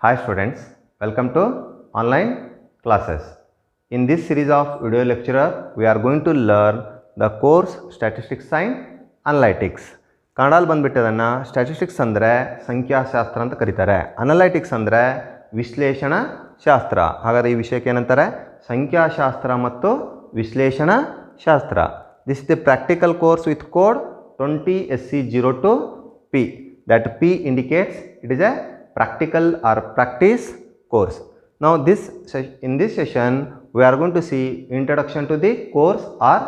Hi students, welcome to online classes. In this series of video lecture, we are going to learn the course Statistics and Analytics. ಕನ್ನಡಲ್ಲಿ ಬಂದುಬಿಟ್ಟದನ್ನು statistics ಅಂದರೆ ಸಂಖ್ಯಾಶಾಸ್ತ್ರ ಅಂತ ಕರೀತಾರೆ, ಅನಲೈಟಿಕ್ಸ್ ಅಂದರೆ ವಿಶ್ಲೇಷಣಾ ಶಾಸ್ತ್ರ. ಹಾಗಾದರೆ ಈ ವಿಷಯಕ್ಕೆ ಏನಂತಾರೆ? ಸಂಖ್ಯಾಶಾಸ್ತ್ರ ಮತ್ತು ವಿಶ್ಲೇಷಣಾ ಶಾಸ್ತ್ರ. This is the practical course with code 20SC02P. That P indicates it is a practical or practice course. Now in this session we are going to see introduction to the course or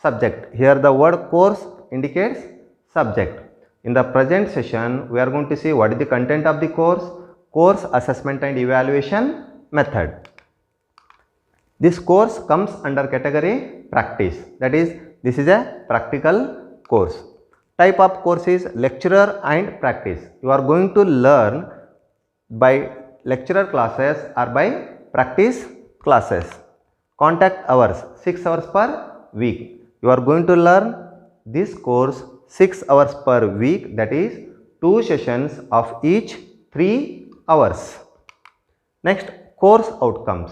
subject. Here the word course indicates subject. In the present session we are going to see what is the content of the course assessment and evaluation method. This course comes under category practice, that is this is a practical course. Type of course is lecturer and practice. You are going to learn by lecturer classes or by practice classes. Contact hours 6 hours per week. You are going to learn this course 6 hours per week, that is 2 sessions of each 3 hours. Next, course outcomes.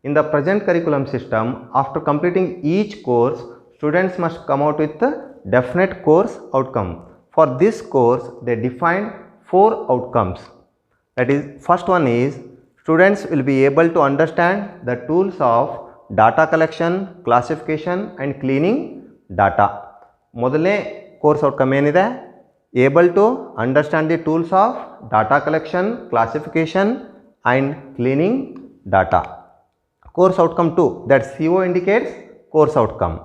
In the present curriculum system, after completing each course, students must come out with a definite course outcome. For this course, they defined 4 outcomes. That is, first one is students will be able to understand the tools of data collection, classification and cleaning data. ಮೊದಲನೇ course outcome ಏನಿದೆ? Able to understand the tools of data collection, classification and cleaning data. Course outcome 2, that CO indicates course outcome.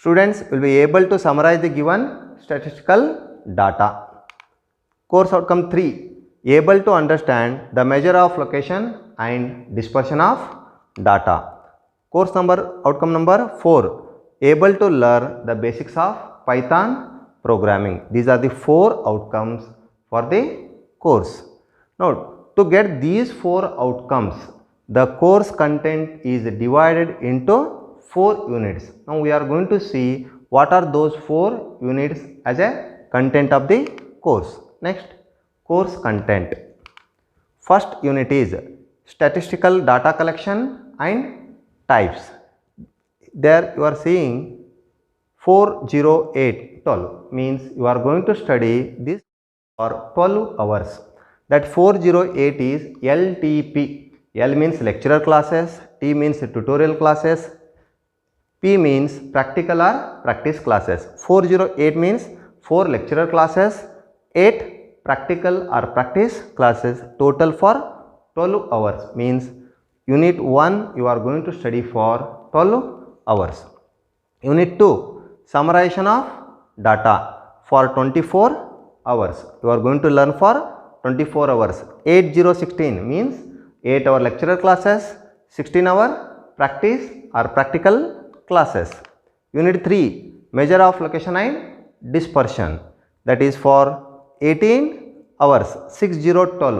Students will be able to summarize the given statistical data. Course outcome 3, able to understand the measure of location and dispersion of data. Outcome number 4, able to learn the basics of Python programming. These are the 4 outcomes for the course. Now, to get these 4 outcomes, the course content is divided into 4 units. Now we are going to see what are those 4 units as a content of the course. Next, course content. First unit is statistical data collection and types. There you are seeing 40812 means you are going to study this for 12 hours. That 408 is LTP. L means lecturer classes, T means tutorial classes, P means practical or practice classes. 408 means 4 lecturer classes, 8 practical or practice classes, total for 12 hours. Means unit 1 you are going to study for 12 hours. Unit 2, summarization of data for 24 hours. You are going to learn for 24 hours. 8016 means 8 hour lecturer classes, 16 hour practice or practical classes. Unit 3, measure of location and dispersion, that is for 18 hours. 6012,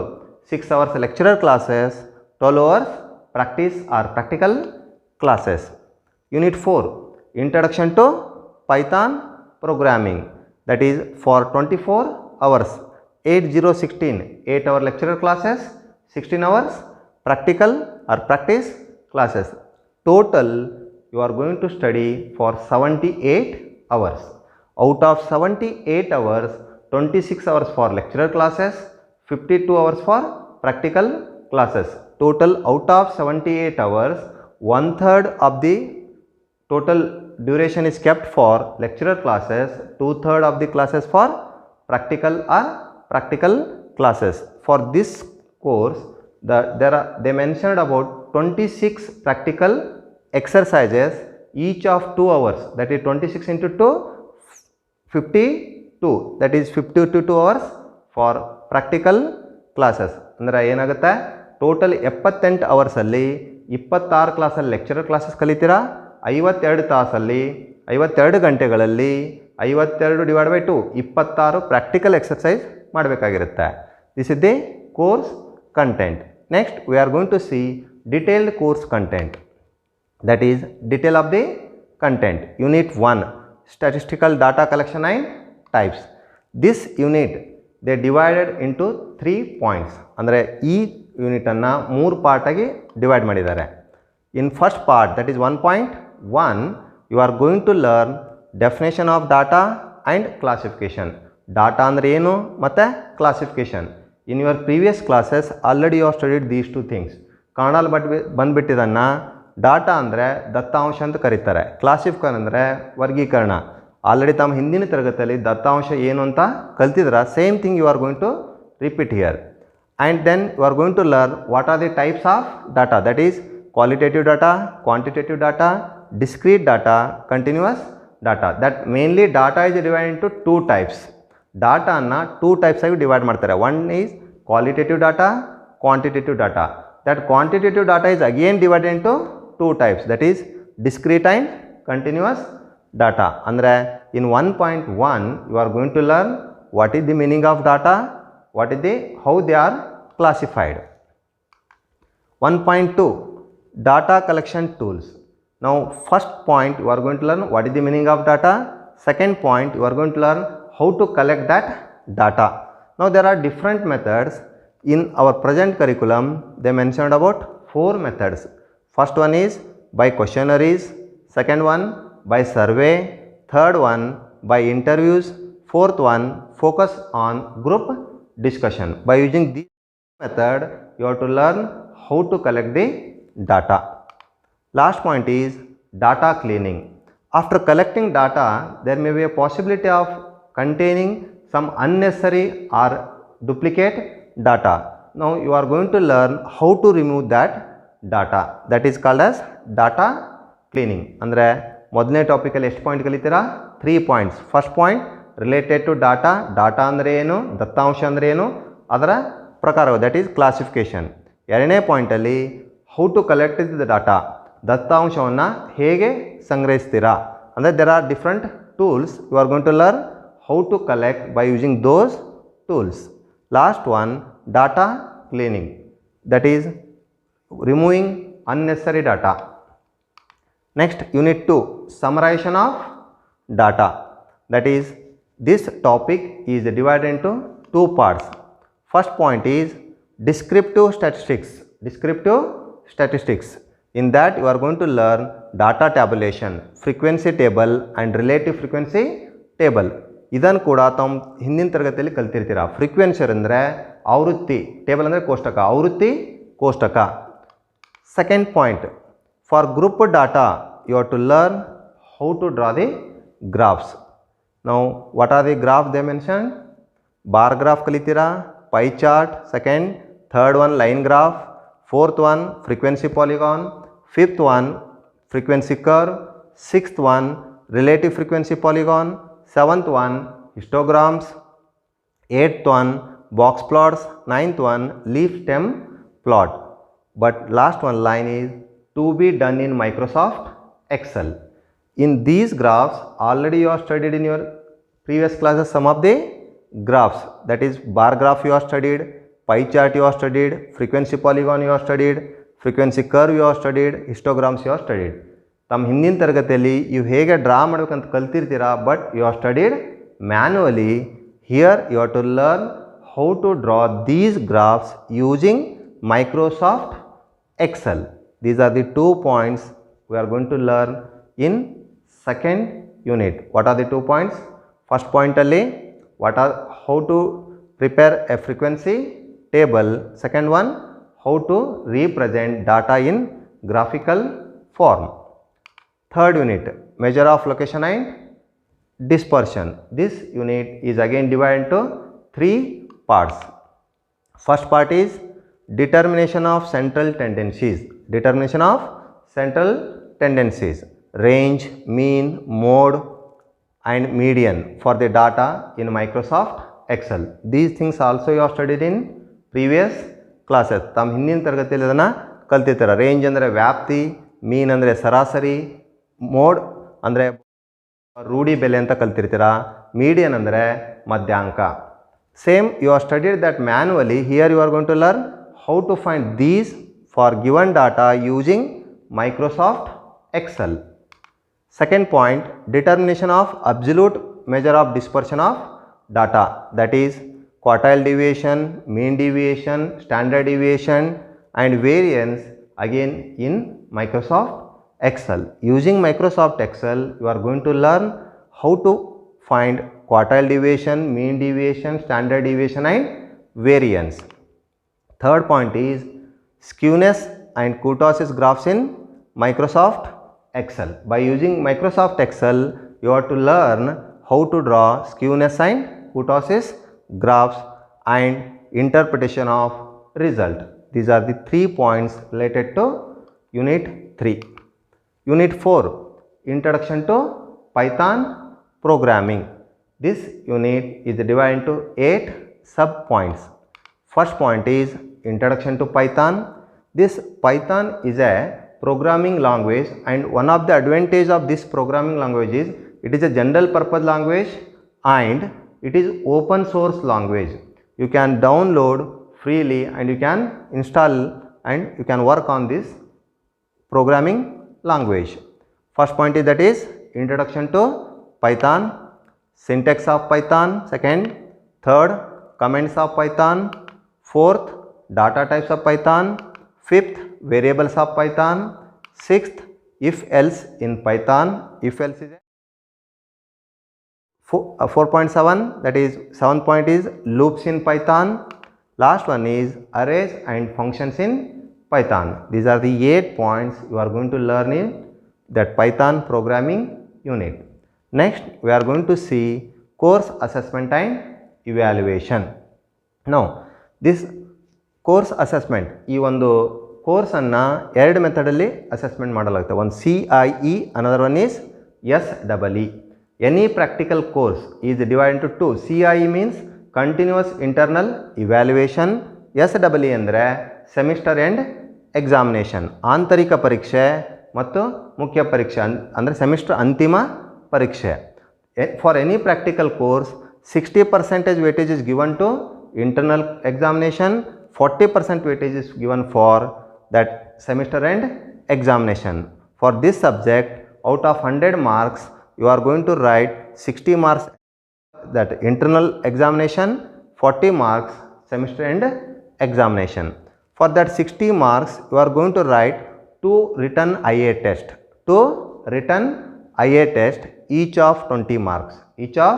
6 hours lecturer classes, 12 hours practice or practical classes. Unit 4, introduction to Python programming, that is for 24 hours. 8016, 8 hour lecturer classes, 16 hours practical or practice classes. Total you are going to study for 78 hours. Out of 78 hours, 26 hours for lecturer classes, 52 hours for practical classes. Total out of 78 hours, 1/3 of the total duration is kept for lecturer classes, 2/3 of the classes for practical or practical classes. For this course, they mentioned about 26 practical exercises, each of 2 hours, that is 26 into 2, 52, that is 52 hours for practical classes. ಅಂದರೆ ಏನಾಗುತ್ತೆ, total 78 ಅವರ್ಸಲ್ಲಿ 26 ಕ್ಲಾಸಲ್ಲಿ lecturer classes ಕಲಿತೀರಾ, 52 ಗಂಟೆಗಳಲ್ಲಿ 52 divide by 2 26 practical exercise ಮಾಡಬೇಕಾಗಿರುತ್ತೆ. This is the course content. Next we are going to see detailed course content, that is detail of the content. Unit 1, statistical data collection and types. This unit they divided into 3 points. ಅಂದರೆ ಈ ಯೂನಿಟನ್ನು 3 ಪಾರ್ಟಾಗಿ divide ಮಾಡಿದ್ದಾರೆ. In first part that is 1.1 you are going to learn definition of data and classification. Data ಅಂದರೆ ಏನು ಮತ್ತು classification. In your previous classes already you are studied these two things. ಕನ್ನಡಲ್ಲಿ ಬಂದುಬಿಟ್ಟಿದ್ದನ್ನು data ಅಂದರೆ ದತ್ತಾಂಶ ಅಂತ ಕರೀತಾರೆ, ಕ್ಲಾಸಿಫಿಕೇಷನ್ ಅಂದರೆ ವರ್ಗೀಕರಣ. ಆಲ್ರೆಡಿ ತಮ್ಮ ಹಿಂದಿನ ತರಗತಿಯಲ್ಲಿ ದತ್ತಾಂಶ ಏನು ಅಂತ ಕಲ್ತಿದ್ರೆ same thing you are going to repeat here. And then you are going to learn what are the types of data, that is qualitative data, quantitative data, discrete data, continuous data. That mainly data is divided into 2 types. Data ಅನ್ನು 2 types ಆಗಿ divide ಮಾಡ್ತಾರೆ. One is qualitative data, quantitative data. That quantitative data is again divided into 2 types, that is discrete and continuous data. ಅಂದರೆ in 1.1 you are going to learn what is the meaning of data, what is the how they are classified. 1.2 data collection tools. Now first point you are going to learn what is the meaning of data. Second point you are going to learn how to collect that data. Now there are different methods in our present curriculum. They mentioned about 4 methods. First one is by questionnaires, second one by survey, third one by interviews, fourth one focus on group discussion. By using this method you have to learn how to collect the data. Last point is data cleaning. After collecting data, there may be a possibility of containing some unnecessary or duplicate data. Now you are going to learn how to remove that data. That is called as data cleaning. ಅಂದರೆ ಮೊದಲನೇ ಟಾಪಿಕಲ್ಲಿ ಎಷ್ಟು point ಕಲಿತೀರಾ? 3 points. First point related to data. Data ಅಂದರೆ ಏನು, ದತ್ತಾಂಶ ಅಂದರೆ ಏನು, ಅದರ ಪ್ರಕಾರ ದಟ್ ಈಸ್ ಕ್ಲಾಸಿಫಿಕೇಷನ್. ಎರಡನೇ ಪಾಯಿಂಟಲ್ಲಿ how to collect the data, ದತ್ತಾಂಶವನ್ನು ಹೇಗೆ ಸಂಗ್ರಹಿಸ್ತೀರಾ. ಅಂದರೆ there are different tools. You are going to learn how to collect by using those tools. Last one data cleaning, that is removing unnecessary data. Next unit 2 summarisation of data. That is this topic is divided into 2 parts. First point is descriptive statistics. Descriptive statistics. In that you are going to learn data tabulation, frequency table and relative frequency table. ಇದನ್ನು ಕೂಡ ತಾವು ಹಿಂದಿನ ತರಗತಿಯಲ್ಲಿ ಕಲ್ತಿರ್ತೀರ. Frequency ಅಂದರೆ ಆವೃತ್ತಿ, table ಅಂದರೆ ಕೋಷ್ಟಕ, ಆವೃತ್ತಿ ಕೋಷ್ಟಕ. Second point for group data you have to learn how to draw the graphs. ನಾವು what are the graph they mention? Bar graph ಕಲಿತೀರಾ, pie chart, second, third one line graph, fourth one frequency polygon, fifth one frequency curve, sixth one relative frequency polygon, seventh one histograms, eighth one box plots, ninth one leaf stem plot. But last one line is to be done in Microsoft Excel. In these graphs already you have studied in your previous classes some of the graphs, that is bar graph you have studied, pie chart you have studied, frequency polygon you have studied, frequency curve you have studied, histograms you have studied. ತಮ್ಮ ಹಿಂದಿನ ತರಗತಿಯಲ್ಲಿ ಇವು ಹೇಗೆ draw ಮಾಡಬೇಕಂತ ಕಲ್ತಿರ್ತೀರಾ, but you are studied manually. Here you have to learn how to draw these graphs using Microsoft Excel. These are the 2 points we are going to learn in second unit. What are the 2 points? First point ಅಲ್ಲಿ how to prepare a frequency table. Second one, how to represent data in graphical form. Third unit, measure of location and dispersion. This unit is again divided into 3 parts. First part is determination of central tendencies. Determination of central tendencies, range, mean, mode and median for the data in Microsoft Excel. These things also you have studied in previous classes. ತಮ್ಮ ಹಿಂದಿನ ತರಗತಿಯಲ್ಲಿ ಅದನ್ನು ಕಲ್ತಿರ್ತೀರ. Range ಅಂದರೆ ವ್ಯಾಪ್ತಿ, ಮೀನ್ ಅಂದರೆ ಸರಾಸರಿ, mode ಅಂದರೆ ರೂಢಿ ಬೆಲೆ ಅಂತ ಕಲ್ತಿರ್ತೀರ, ಮೀಡಿಯನ್ ಅಂದರೆ ಮಧ್ಯಾಂಕ. Same you are studied that manually. Here you are going to learn how to find these for given data using Microsoft Excel. Second point, determination of absolute measure of dispersion of data, that is quartile deviation, mean deviation, standard deviation and variance again in Microsoft Excel. Using Microsoft Excel, you are going to learn how to find quartile deviation, mean deviation, standard deviation and variance. Third point is skewness and kurtosis graphs in Microsoft Excel. By using Microsoft Excel, you have to learn how to draw skewness and kurtosis graphs and interpretation of result. These are the 3 points related to Unit 3. Unit 4, Introduction to Python Programming. This unit is divided into 8 sub-points. First point is Introduction to Python. This Python is a programming language, and one of the advantages of this programming language is it is a general purpose language and it is open source language. You can download freely and you can install and you can work on this programming language. First point is that is Introduction to Python, syntax of Python. Second, third, comments of Python. Fourth, data types of Python. Fifth, variables of Python. Sixth, if else in Python. If else is 4.7, that is 7th point is loops in Python. Last one is arrays and functions in Python. These are the 8 points you are going to learn in that Python programming unit. Next, we are going to see course assessment and evaluation. Now, this course assessment, ಈ ಒಂದು course ಅನ್ನು ಎರಡು method ಅಲ್ಲಿ assessment ಮಾಡಲಾಗುತ್ತೆ. ಒಂದು CIE, another one is SEE. Any practical course is divided into two. CIE means continuous internal evaluation. SEE ಅಂದರೆ semester end examination, ಆಂತರಿಕ ಪರೀಕ್ಷೆ ಮತ್ತು ಮುಖ್ಯ ಪರೀಕ್ಷೆ ಅಂದರೆ ಸೆಮಿಸ್ಟರ್ ಅಂತಿಮ ಪರೀಕ್ಷೆ. For any practical course 60% weightage is given to internal examination, 40% weightage is given for that semester end examination. For this subject, out of 100 marks, you are going to write 60 marks that internal examination, 40 marks semester end examination. For that 60 marks, you are going to write 2 written IA test. 2 written IA test, each of 20 marks. Each of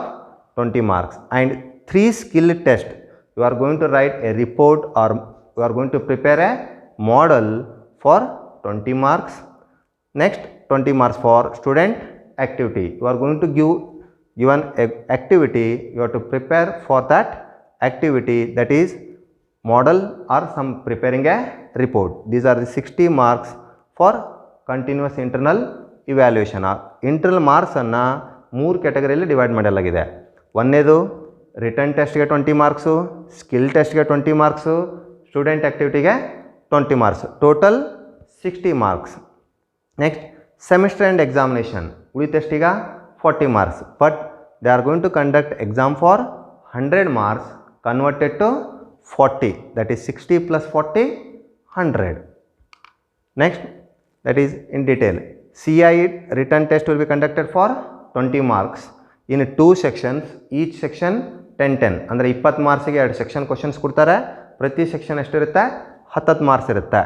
20 marks, and 3 skill test. You are going to write a report or you are going to prepare a model for 20 marks. Next, 20 marks for student activity. You are going to give an activity, you have to prepare for that activity, that is model or some preparing a report. These are the 60 marks for continuous internal evaluation. Internal marks ಅನ್ನು 3 ಕ್ಯಾಟಗರಿಯಲ್ಲಿ divide ಮಾಡಲಾಗಿದೆ. ಒಂದನೇದು written ಟೆಸ್ಟ್ಗೆ 20 marks, skill ಟೆಸ್ಟ್ಗೆ 20 marks, student ಆ್ಯಕ್ಟಿವಿಟಿಗೆ 20 marks, total 60 marks. Next semester and examination, ಉಳಿ ಟೆಸ್ಟಿಗೆ 40 marks, but they are going to conduct exam for 100 marks converted to 40, that is 60 plus 40, 100. Next, that is in detail. CIE written test will be conducted for 20 marks in 2 sections, each section 10 ಅಂದರೆ 20 ಮಾರ್ಕ್ಸಿಗೆ 2 section questions ಕೊಡ್ತಾರೆ. ಪ್ರತಿ section ಎಷ್ಟಿರುತ್ತೆ? 10 marks ಇರುತ್ತೆ.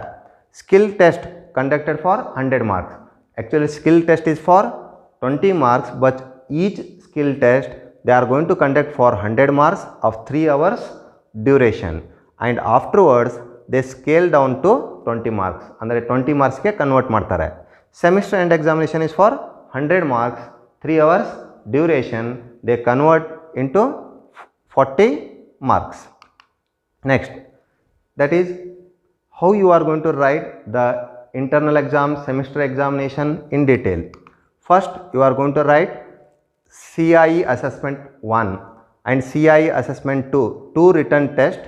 Skill test conducted for 100 marks. Actually skill test is for 20 marks, but each skill test they are going to conduct for 100 marks of 3 hours duration, and afterwards they scale down to 20 marks ಅಂದರೆ 20 ಮಾರ್ಕ್ಸ್ಗೆ convert ಮಾಡ್ತಾರೆ. Semester and examination is for 100 marks, 3 hours duration, they convert into 40 marks. Next, that is how you are going to write the internal exam, semester examination in detail. First, you are going to write CIE assessment 1 and CIE assessment 2, 2 written test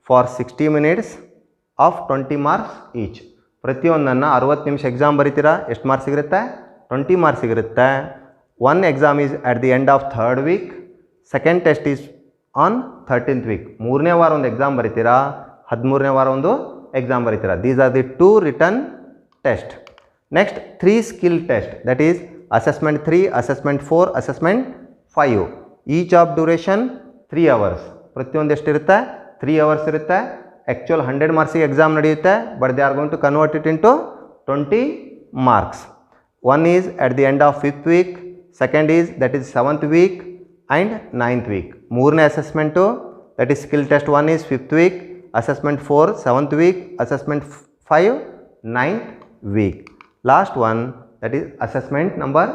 for 60 minutes of 20 marks each. ಪ್ರತಿಯೊಂದನ್ನು 60 ನಿಮಿಷ exam ಬರೀತೀರಾ, ಎಷ್ಟು marks ಸಿಗುತ್ತೆ? 20 marks ಸಿಗುತ್ತೆ. One exam is at the end of 3rd week, second test is on 13th week. 3ನೇ ವಾರ ಒಂದು exam ಬರೀತೀರಾ, 13ನೇ ವಾರ ಒಂದು exam ಬರೀತೀರಾ. These are the 2 written test. Next, 3 skill test, that is assessment 3, assessment 4, assessment 5. Each of duration 3 hours. ಪ್ರತಿಯೊಂದು ಎಷ್ಟಿರುತ್ತೆ 3 hours ಇರುತ್ತೆ. Actual 100 ಮಾರ್ಕ್ಸಿಗೆ exam ನಡೆಯುತ್ತೆ, but they are going to convert it into 20 marks. One is at the end of 5th week, second is that is 7th week and 9th week. ಮೂರನೇ assessment that is skill test 1 is 5th week, assessment 4 7th week, assessment 5 9th week. Last one that is assessment number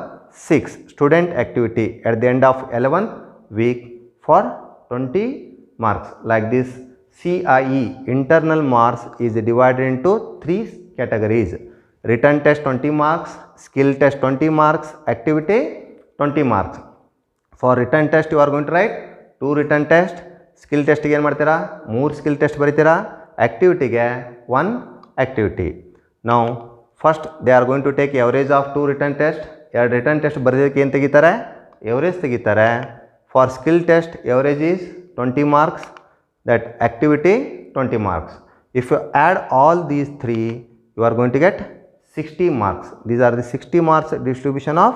6, student activity at the end of 11th week for 20 marks. Like this, CIE internal marks is divided into 3 categories: written test 20 marks, skill test 20 marks, activity 20 marks. For written test you are going to write 2 written test, skill test ಗೆ ಏನು ಮಾಡ್ತೀರಾ 3 skill test ಬರೀತೀರಾ, activity-ಗೆ 1 activity. Now first they are going to take average of 2 written test. 2 written test ಬರೆಯೋದಕ್ಕೆ ಏನು ತೆಗಿತಾರೆ, average ತೆಗಿತಾರೆ. For skill test average is 20 marks, that activity 20 marks. If you add all these 3 you are going to get 60 marks. These are the 60 marks distribution of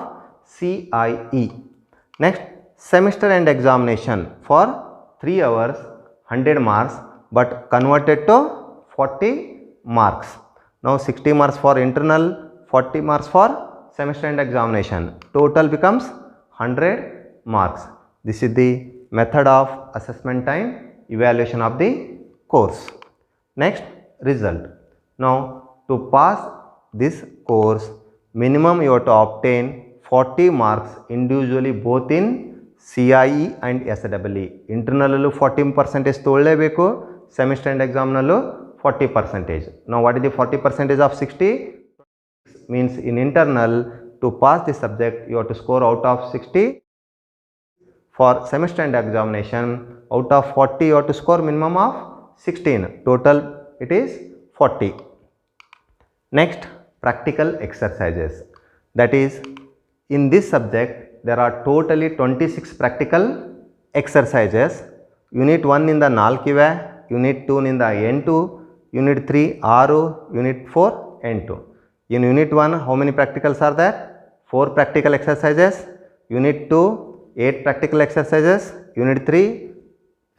CIE. Next, semester end examination for 3 hours 100 marks but converted to 40 marks. Now 60 marks for internal, 40 marks for semester end examination. Total becomes 100 marks. This is the method of assessment time evaluation of the course. Next, result. Now to pass this course, minimum you have to obtain 40 marks individually both in CIE and SEE. Internal 40% ತೊಗೊಳ್ಳೇಬೇಕು, semester end exam ನಲ್ಲೂ 40%. Now what is the 40% of 60? Means in internal to pass the subject you have to score out of 60. For semester end examination out of 40 you have to score minimum of 16. Total it is 40. Next, practical exercises. That is, in this subject there are totally 26 practical exercises. Unit 1 ನಿಂದ 4 ಇವೆ, Unit 2 ನಿಂದ 8, Unit 3 6, Unit 4 8. In Unit 1 how many practicals are there? 4 practical exercises. Unit 2 8 practical exercises. Unit 3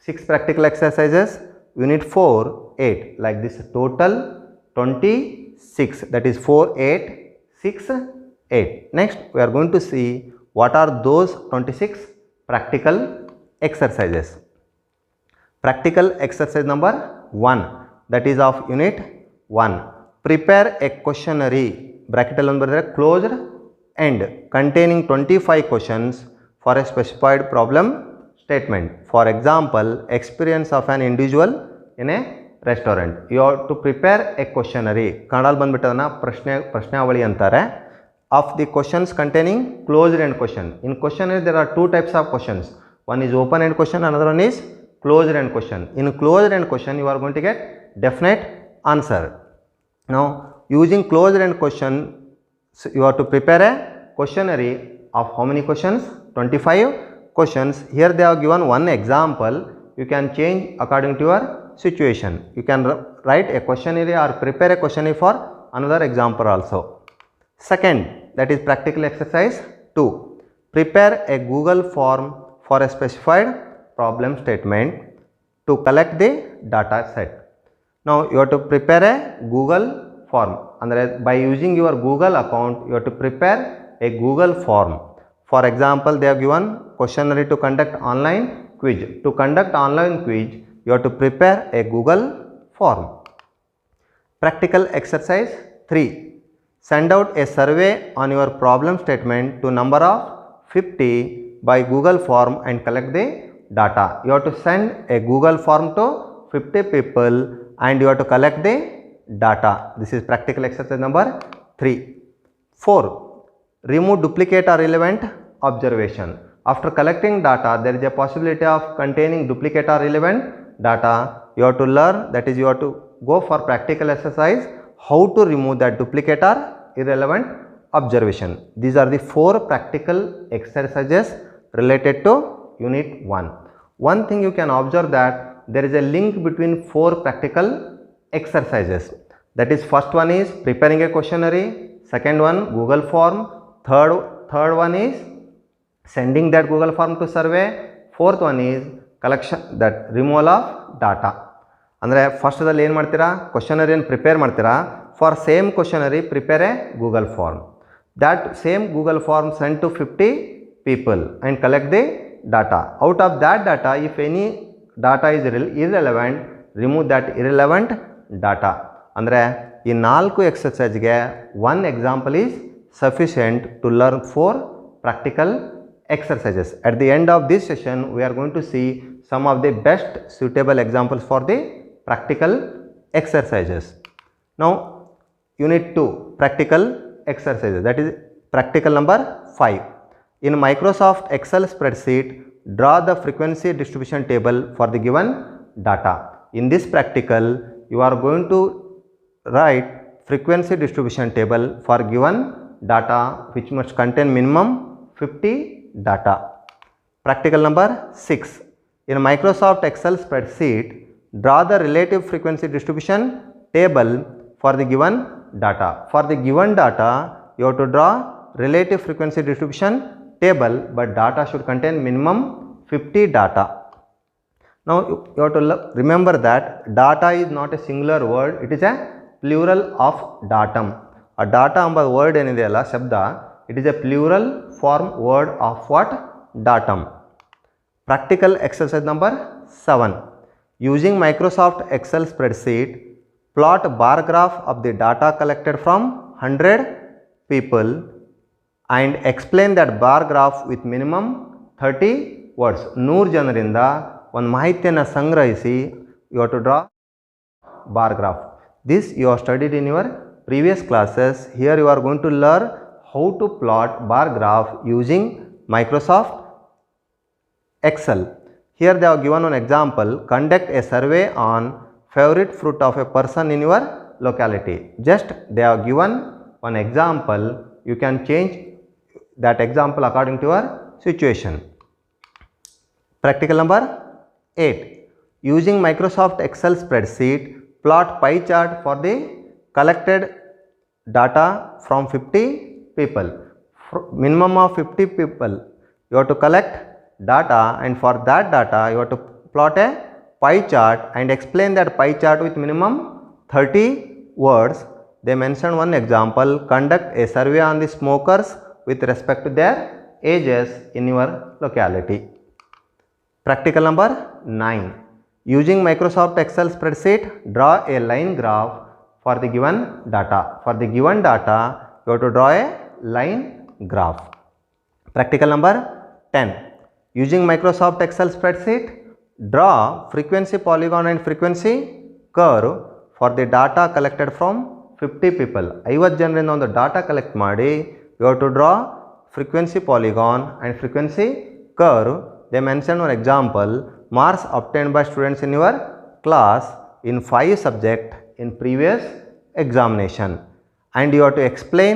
6 practical exercises. Unit 4 8. Like this, total 26, that is 4 8 6 8. Next we are going to see what are those 26 practical exercises. Practical exercise number 1, that is of Unit 1. Prepare a questionnaire, bracket alone bariದರೆ closed end, containing 25 questions for a specified problem statement. For example, experience of an individual in a restaurant. You have to prepare a questionnaire. ಕನ್ನಡದಲ್ಲಿ ಬಂದ್ಬಿಟ್ಟದನ್ನ ಪ್ರಶ್ನಾವಳಿ ಅಂತಾರೆ. Of the questions containing closed end question. In questionnaire there are 2 types of questions. One is open end question, another one is closed end question. In closed end question you are going to get definite answer. Now using closed end question, so you have to prepare a questionnaire of how many questions? 25 questions. Here they have given one example. You can change according to your situation. You can write a questionnaire or prepare a questionnaire for another example also. Second, that is practical exercise 2. Prepare a Google form for a specified problem statement to collect the data set. Now you have to prepare a Google form. Andre by using your Google account you have to prepare a Google form. For example, they have given questionnaire to conduct online quiz. To conduct online quiz you have to prepare a Google form. Practical exercise 3. Send out a survey on your problem statement to number of 50 by Google form and collect the data. You have to send a Google form to 50 people and you have to collect the data. This is practical exercise number 3. 4. Remove duplicate or irrelevant observation. After collecting data, there is a possibility of containing duplicate or irrelevant data. You have to learn, that is you have to go for practical exercise how to remove that duplicate or irrelevant observation. These are the 4 practical exercises related to Unit 1. One thing you can observe that there is a link between 4 practical exercises. That is, first one is preparing a questionnaire, second one Google form, third one is sending that Google form to survey, fourth one is collection, that removal of data. ಅಂದರೆ ಫಸ್ಟದಲ್ಲಿ ಏನು ಮಾಡ್ತೀರಾ, ಕ್ವಶನರಿಯನ್ನು prepare ಮಾಡ್ತೀರಾ. For same questionnaire prepare a Google form. That same Google form send to 50 people and collect the data. Out of that data, if any data is irrelevant, remove that irrelevant data. ಅಂದರೆ ಈ 4 ಎಕ್ಸರ್ಸೈಜ್ಗೆ 1 example is sufficient to learn 4 practical exercises. At the end of this session, we are going to see some of the best suitable examples for the practical exercises. Now, unit 2 practical exercises, that is practical number 5. In Microsoft Excel spreadsheet, draw the frequency distribution table for the given data. In this practical, you are going to write frequency distribution table for given data which must contain minimum 50 data. Practical number 6. In Microsoft Excel spreadsheet, draw the relative frequency distribution table for the given data. For the given data, you have to draw relative frequency distribution table, but data should contain minimum 50 data. Now you have to remember that data is not a singular word, it is a plural of datum. A data ಎಂಬ word ಏನಿದೆಯಲ್ಲ ಶಬ್ದ, it is a plural form word of what? Datum. Practical exercise number 7. Using Microsoft Excel spreadsheet, plot bar graph of the data collected from 100 people and explain that bar graph with minimum 30 words. 100 ಜನರಿಂದ ಒಂದು ಮಾಹಿತಿಯನ್ನು ಸಂಗ್ರಹಿಸಿ, you have to draw bar graph. This you have studied in your previous classes. Here you are going to learn how to plot bar graph using Microsoft Excel. Here they have given an example. Conduct a survey on favorite fruit of a person in your locality. Just they have given one example. You can change that example according to your situation. Practical number 8. Using Microsoft Excel spreadsheet, plot pie chart for the collected data from 50 people. Minimum of 50 people you have to collect data, and for that data you have to plot a pie chart and explain that pie chart with minimum 30 words. They mentioned one example. Conduct a survey on the smokers with respect to their ages in your locality. Practical number 9. Using Microsoft Excel spreadsheet, draw a line graph for the given data. For the given data, you have to draw a line graph. Practical number 10. Using Microsoft Excel spreadsheet, draw frequency polygon and frequency curve for the data collected from 50 people. 50 ಜನರಿಂದ ಒಂದು data collect ಮಾಡಿ, you have to draw frequency polygon and frequency curve. They mention one example. Marks obtained by students in your class in 5 subjects in previous examination, and you have to explain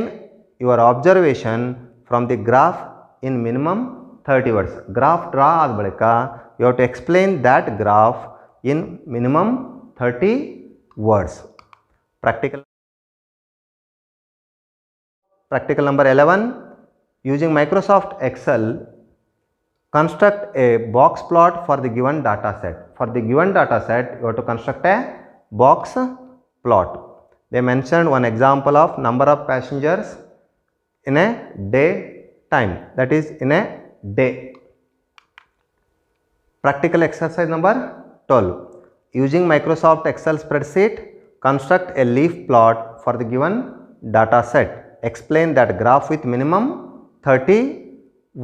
your observation from the graph in minimum 30 words. Graph draw ಆದ ಬಳಿಕ you have to explain that graph in minimum 30 words. Practical number 11. Using Microsoft Excel, construct a box plot for the given data set. For the given data set, you have to construct a box plot. They mentioned one example of number of passengers in a day time, that is in a day. Practical exercise number 12. Using Microsoft Excel spreadsheet, construct a leaf plot for the given data set. Explain that graph with minimum 30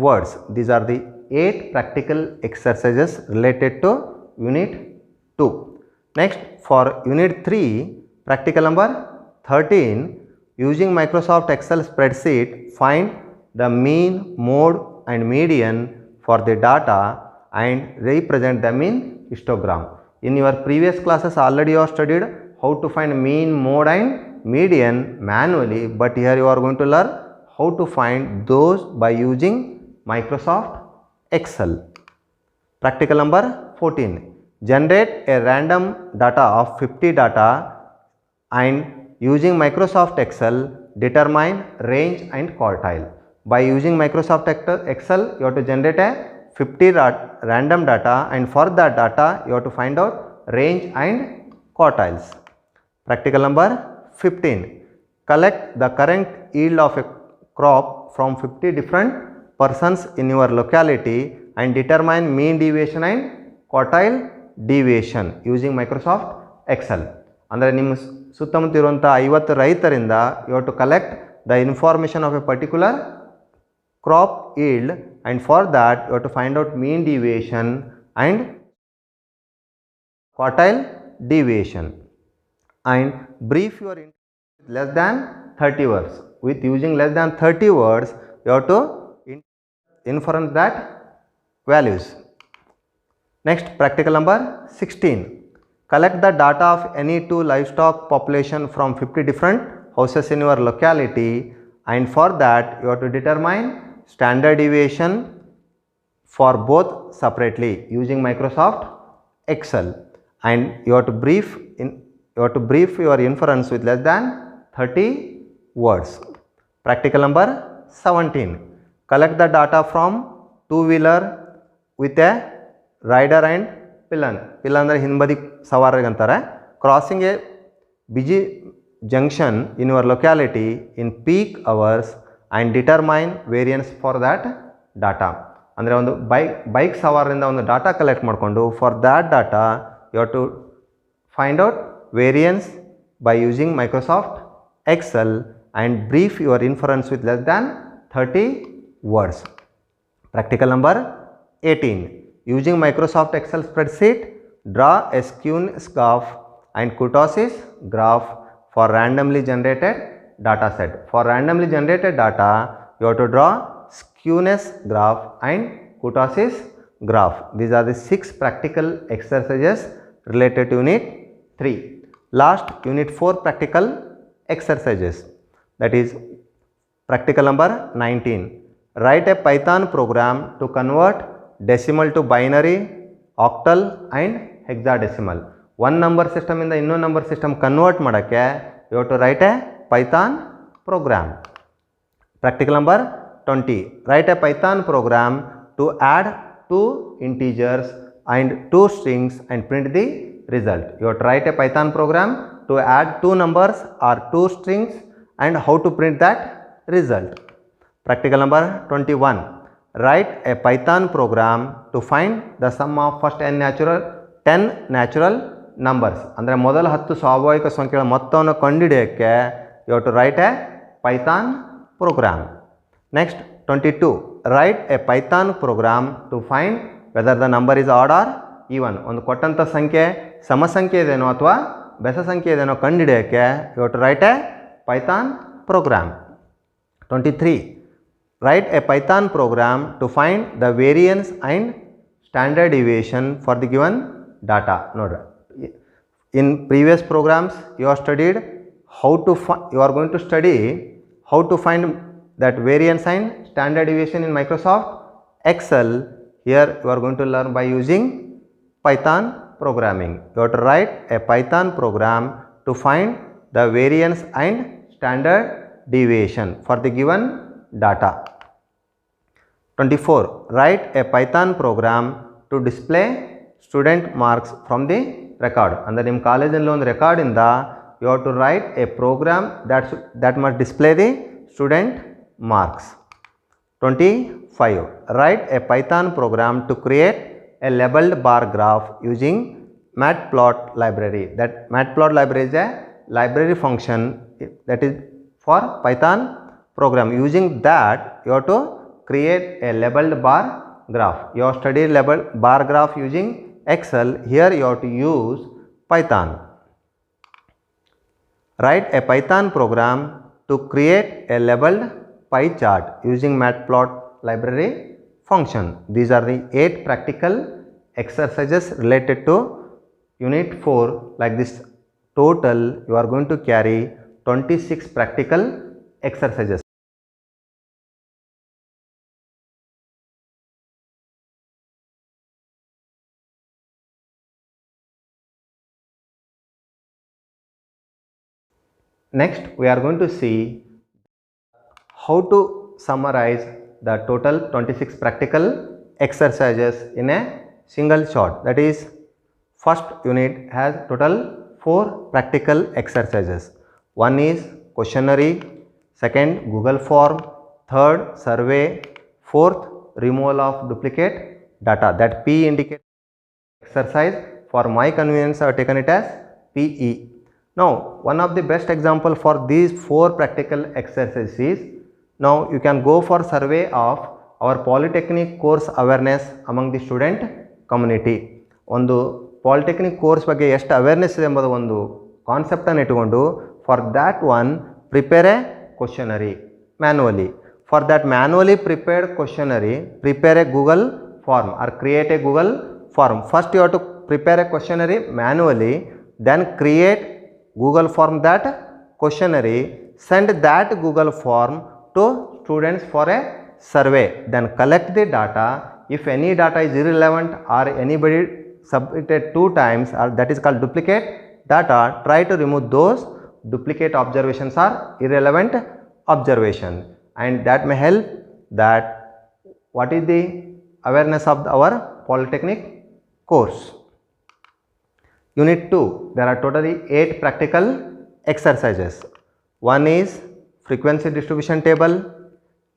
words. These are the 8 practical exercises related to unit 2. Next, for unit 3, practical number 13. Using Microsoft Excel spreadsheet, find the mean, mode and median for the data and represent them in histogram. In your previous classes already you have studied how to find mean, mode and median manually, but here you are going to learn how to find those by using Microsoft Excel. Practical number 14. Generate a random data of 50 data and using Microsoft Excel determine range and quartile. By using Microsoft Excel, you have to generate a 50 random data, and for that data you have to find out range and quartiles. Practical number 15. Collect the current yield of a crop from 50 different persons in your locality and determine mean deviation and quartile deviation using Microsoft Excel. ಅಂದರೆ ನಿಮ್ಮ ಸುತ್ತಮುತ್ತ ಇರುವಂಥ 50 ರೈತರಿಂದ you have to collect the information of a particular crop yield, and for that you have to find out mean deviation and quartile deviation, and brief your less than 30 words. With using less than 30 words you have to inference that values. Next, practical number 16. Collect the data of any two livestock population from 50 different houses in your locality, and for that you have to determine standard deviation for both separately using Microsoft Excel, and you have to brief your inference with less than 30 words. Practical number 17. Collect the data from two-wheeler with a rider and pillion. Pillion ಅಂದರೆ ಹಿಂಬದಿ ಸವಾರರಿಗೆ ಅಂತಾರೆ. Crossing a busy junction in your locality in peak hours and determine variance for that data. ಅಂದರೆ ಒಂದು bike ಸವಾರರಿಂದ ಒಂದು data collect ಮಾಡಿಕೊಂಡು for that data you have to find out variance by using Microsoft Excel and brief your inference with less than 30 words. Practical number 18. Using Microsoft Excel spreadsheet, draw a skewness graph and kurtosis graph for randomly generated data set. For randomly generated data, you have to draw skewness graph and kurtosis graph. These are the 6 practical exercises related to Unit 3. Last, Unit 4 practical exercises, that is practical number 19. Write a Python program to convert decimal to binary, octal and hexadecimal. One number system ಇಂದ ಇನ್ನೊಂದು number system convert ಮಾಡೋಕ್ಕೆ you have to write a Python program. Practical number 20. Write a Python program to add 2 integers and 2 strings and print the result. You have to write a Python program to add 2 numbers or 2 strings and how to print that result. Practical number 21. Write a Python program to find the sum of first 10 natural numbers. ಅಂದರೆ ಮೊದಲ 10 ಸ್ವಾಭಾವಿಕ ಸಂಖ್ಯೆಗಳ ಮೊತ್ತವನ್ನು ಕಂಡುಹಿಡಿಯೋಕ್ಕೆ you have to write a Python program. Next, 22. Write a Python program to find whether the number is odd or even. ಒಂದು ಕೊಟ್ಟಂಥ ಸಂಖ್ಯೆ ಸಮ ಸಂಖ್ಯೆ ಇದೆನೋ ಅಥವಾ ಬೆಸ ಸಂಖ್ಯೆ ಇದೆನೋ ಕಂಡುಹಿಡಿಯೋಕ್ಕೆ you have to write a Python program. 23. Write a Python program to find the variance and standard deviation for the given data. Note, in previous programs you have studied you are going to study how to find that variance and standard deviation in Microsoft Excel. Here you are going to learn by using Python programming. You have to write a Python program to find the variance and standard deviation for the given data. 24. Write a Python program to display student marks from the record. ಅಂದರೆ ನಿಮ್ಮ ಕಾಲೇಜಲ್ಲಿ ಒಂದು ರೆಕಾರ್ಡಿಂದ you have to write a program that must display the student marks. 25. Write a Python program to create a labeled bar graph using matplot library. That matplot library is a library function that is for Python program. Using that you have to create a labeled bar graph. You have studied labeled bar graph using Excel. Here you have to use Python. Write a Python program to create a labeled pie chart using matplot library function. These are the 8 practical exercises related to Unit 4. Like this, total you are going to carry 26 practical exercises. Next, we are going to see how to summarize the total 26 practical exercises in a single shot. That is, first unit has total 4 practical exercises. One is questionnaire, second Google form, third survey, fourth removal of duplicate data. That P indicates exercise. For my convenience I have taken it as PE. Now one of the best example for these 4 practical exercises is, now you can go for survey of our polytechnic course awareness among the student community. ಒಂದು polytechnic course ಬಗ್ಗೆ ಎಷ್ಟು awareness ಇದೆ ಎಂಬುದು ಒಂದು ಕಾನ್ಸೆಪ್ಟನ್ನು ಇಟ್ಟುಕೊಂಡು for that one prepare a questionnaire manually. For that manually prepared questionnaire prepare a Google form or create a Google form. First you have to prepare a questionnaire manually, then create Google form that questionnaire, send that Google form to students for a survey, then collect the data. If any data is irrelevant or anybody submitted 2 times, or that is called duplicate data, try to remove those duplicate observations or irrelevant observation, and that may help that what is the awareness of our polytechnic course. Unit 2, there are totally 8 practical exercises. One is frequency distribution table,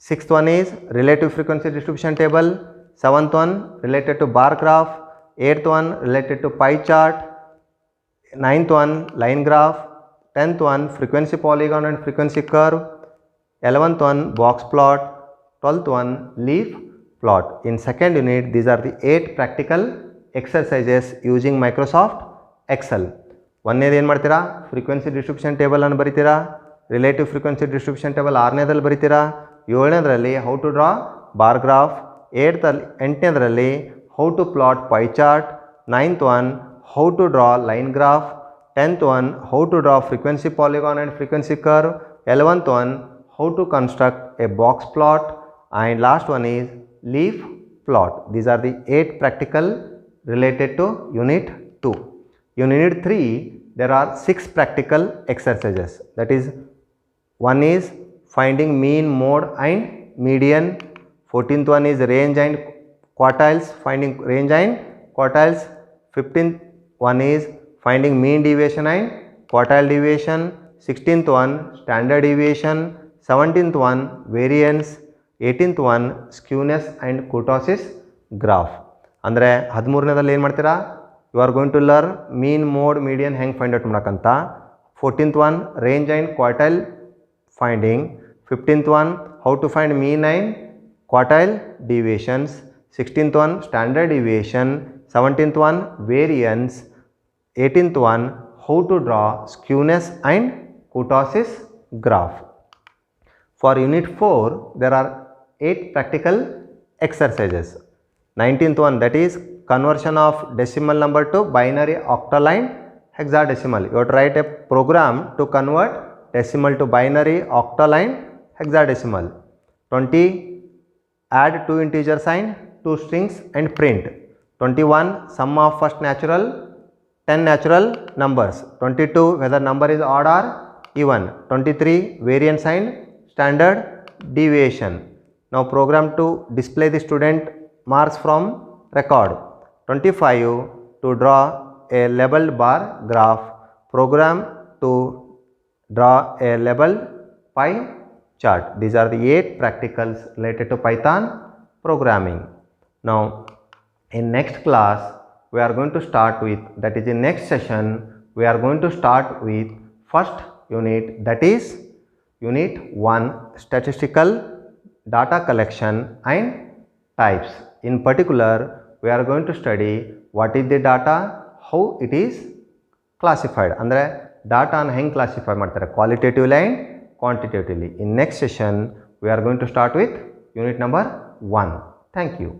6th one is relative frequency distribution table, 7th one related to bar graph, 8th one related to pie chart, 9th one line graph, 10th one frequency polygon and frequency curve, 11th one box plot, 12th one leaf plot. In second unit, these are the 8 practical exercises using Microsoft Excel. ಒಂದನೇದು ಏನು ಮಾಡ್ತೀರಾ, frequency distribution ಟೇಬಲನ್ನು ಬರಿತೀರಾ, relative frequency distribution table 6ನೇದಲ್ಲಿ ಬರಿತೀರಾ, 7ನೇದರಲ್ಲಿ how to draw bar graph, 8ನೇದರಲ್ಲಿ how to plot pie chart, 9th one how to draw line graph, 10th one how to draw frequency polygon and frequency curve, 11th one how to construct a box plot, and last one is leaf plot. These are the 8 practical related to unit 2. In unit 3 there are 6 practical exercises. That is, one is finding mean, mode and median, 14th one is range and quartiles, finding range and quartiles, 15th one is finding mean deviation and quartile deviation, 16th one standard deviation, 17th one variance, 18th one skewness and kurtosis graph. ಅಂದರೆ 13ನೇದಲ್ಲಿ ಏನು ಮಾಡ್ತೀರಾ, you are going to learn mean, mode, median ಹೆಂಗೆ find out ಮಾಡೋಕ್ಕಂತ. 14th one range and quartile finding, 15th one how to find mean and quartile deviations, 16th one standard deviation, 17th one variance, 18th one how to draw skewness and kurtosis graph. For unit 4 there are 8 practical exercises. 19th one, that is conversion of decimal number to binary, octal and hexadecimal. You have to write a program to convert decimal to binary, octal and hexadecimal. 20 add 2 integers and 2 strings and print. 21 sum of first natural 10 natural numbers. 22 whether number is odd or even. 23 variance and standard deviation. Now program to display the student marks from record. 25 to draw a labeled bar graph. Program to draw a labeled pie chart. These are the 8 practicals related to Python programming. Now in next class we are going to start with, that is in next session we are going to start with first unit, that is unit 1 statistical data collection and types. In particular we are going to study what is the data, how it is classified, ಅಂದರೆ ಡಾಟಾನ ಹೆಂಗೆ classify ಮಾಡ್ತಾರೆ qualitatively and quantitatively. In next session we are going to start with unit number 1. Thank you.